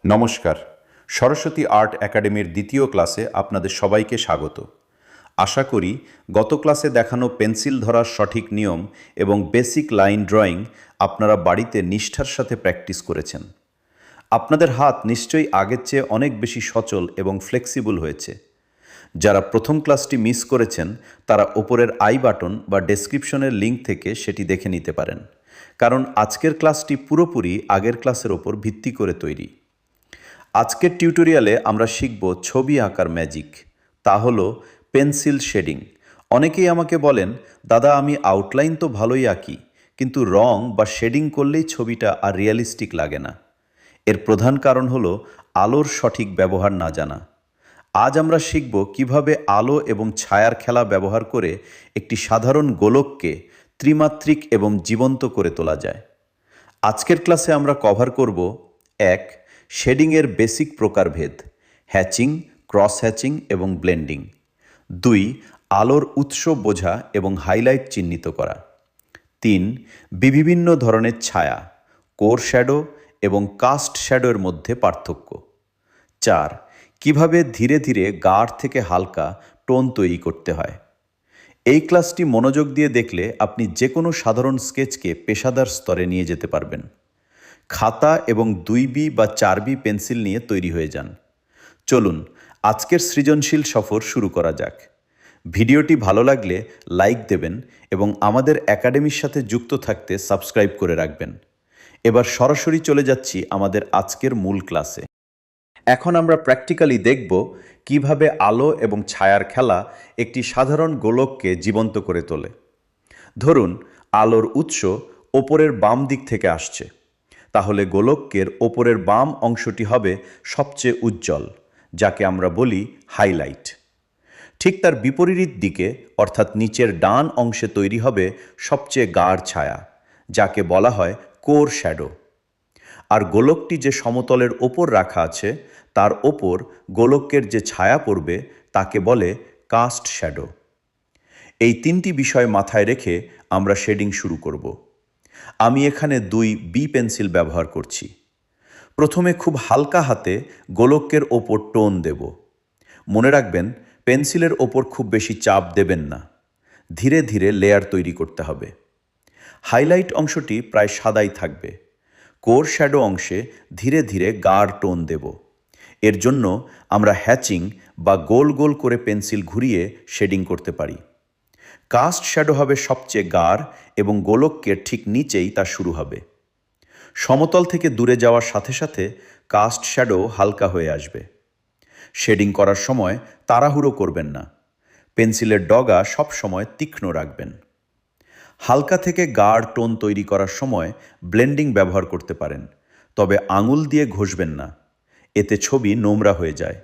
নমস্কার। সরস্বতী আর্ট একাডেমির দ্বিতীয় ক্লাসে আপনাদের সবাইকে স্বাগত। আশা করি গত ক্লাসে দেখানো পেন্সিল ধরার সঠিক নিয়ম এবং বেসিক লাইন ড্রয়িং আপনারা বাড়িতে নিষ্ঠার সাথে প্র্যাকটিস করেছেন। আপনাদের হাত নিশ্চয়ই আগের চেয়ে অনেক বেশি সচল এবং ফ্লেক্সিবল হয়েছে। যারা প্রথম ক্লাসটি মিস করেছেন তারা ওপরের আই বাটন বা ডেসক্রিপশনের লিঙ্ক থেকে সেটি দেখে নিতে পারেন, কারণ আজকের ক্লাসটি পুরোপুরি আগের ক্লাসের ওপর ভিত্তি করে তৈরি। আজকের টিউটোরিয়ালে আমরা শিখব ছবি আঁকার ম্যাজিক, তা হলো পেন্সিল শেডিং। অনেকেই আমাকে বলেন, দাদা আমি আউটলাইন তো ভালোই আঁকি, কিন্তু রং বা শেডিং করলেই ছবিটা আর রিয়েলিস্টিক লাগে না। এর প্রধান কারণ হলো আলোর সঠিক ব্যবহার না জানা। আজ আমরা শিখব কিভাবে আলো এবং ছায়ার খেলা ব্যবহার করে একটি সাধারণ গোলককে ত্রিমাত্রিক এবং জীবন্ত করে তোলা যায়। আজকের ক্লাসে আমরা কভার করব 1. শেডিংয়ের বেসিক প্রকারভেদ, হ্যাচিং, ক্রস হ্যাচিং এবং ব্লেন্ডিং। 2. আলোর উৎস বোঝা এবং হাইলাইট চিহ্নিত করা। 3. বিভিন্ন ধরনের ছায়া, কোর শ্যাডো এবং কাস্ট শ্যাডোর মধ্যে পার্থক্য। 4. কিভাবে ধীরে ধীরে গাঢ় থেকে হালকা টোন তৈরি করতে হয়। এই ক্লাসটি মনোযোগ দিয়ে দেখলে আপনি যে কোনো সাধারণ স্কেচকে পেশাদার স্তরে নিয়ে যেতে পারবেন। খাতা এবং 2B বা 4B পেন্সিল নিয়ে তৈরি হয়ে যান। চলুন আজকের সৃজনশীল সফর শুরু করা যাক। ভিডিওটি ভালো লাগলে লাইক দেবেন এবং আমাদের একাডেমির সাথে যুক্ত থাকতে সাবস্ক্রাইব করে রাখবেন। এবার সরাসরি চলে যাচ্ছি আমাদের আজকের মূল ক্লাসে। এখন আমরা প্র্যাকটিক্যালি দেখব কিভাবে আলো এবং ছায়ার খেলা একটি সাধারণ গোলককে জীবন্ত করে তোলে। ধরুন আলোর উৎস ওপরের বাম দিক থেকে আসছে, তাহলে গোলকের ওপরের বাম অংশটি হবে সবচেয়ে উজ্জ্বল, যাকে আমরা বলি হাইলাইট। ঠিক তার বিপরীত দিকে অর্থাৎ নিচের ডান অংশে তৈরি হবে সবচেয়ে গাঢ় ছায়া, যাকে বলা হয় কোর শ্যাডো। আর গোলকটি যে সমতলের ওপর রাখা আছে তার ওপর গোলকের যে ছায়া পড়বে তাকে বলে কাস্ট শ্যাডো। এই তিনটি বিষয় মাথায় রেখে আমরা শেডিং শুরু করব। আমি এখানে 2B পেন্সিল ব্যবহার করছি। প্রথমে খুব হালকা হাতে গোলকের ওপর টোন দেব। মনে রাখবেন, পেন্সিলের ওপর খুব বেশি চাপ দেবেন না, ধীরে ধীরে লেয়ার তৈরি করতে হবে। হাইলাইট অংশটি প্রায় সাদাই থাকবে। কোর শ্যাডো অংশে ধীরে ধীরে গাঢ় টোন দেব। এর জন্য আমরা হ্যাচিং বা গোল গোল করে পেন্সিল ঘুরিয়ে শেডিং করতে পারি। কাস্ট শ্যাডো হবে সবচেয়ে গাঢ় এবং গোলকের ঠিক নিচেই তা শুরু হবে। সমতল থেকে দূরে যাওয়ার সাথে সাথে কাস্ট শ্যাডো হালকা হয়ে আসবে। শেডিং করার সময় তাড়াহুড়ো করবেন না, পেন্সিলের ডগা সব সময় তীক্ষ্ণ রাখবেন। হালকা থেকে গাঢ় টোন তৈরি করার সময় ব্লেন্ডিং ব্যবহার করতে পারেন, তবে আঙুল দিয়ে ঘষবেন না, এতে ছবি নোংরা হয়ে যায়।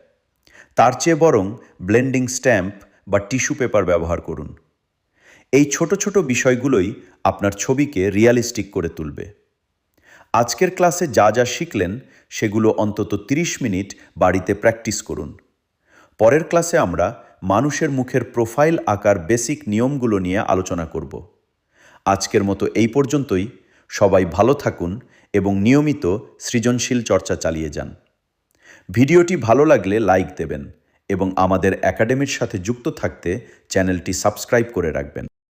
তার চেয়ে বরং ব্লেন্ডিং স্ট্যাম্প বা টিস্যু পেপার ব্যবহার করুন। এই ছোট ছোট বিষয়গুলোই আপনার ছবিকে রিয়ালিস্টিক করে তুলবে। আজকের ক্লাসে যা যা শিখলেন সেগুলো অন্তত 30 মিনিট বাড়িতে প্র্যাকটিস করুন। পরের ক্লাসে আমরা মানুষের মুখের প্রোফাইল আঁকার বেসিক নিয়মগুলো নিয়ে আলোচনা করব। আজকের মতো এই পর্যন্তই। সবাই ভালো থাকুন এবং নিয়মিত সৃজনশীল চর্চা চালিয়ে যান। ভিডিওটি ভালো লাগলে লাইক দেবেন এবং আমাদের একাডেমির সাথে যুক্ত থাকতে চ্যানেলটি সাবস্ক্রাইব করে রাখবেন।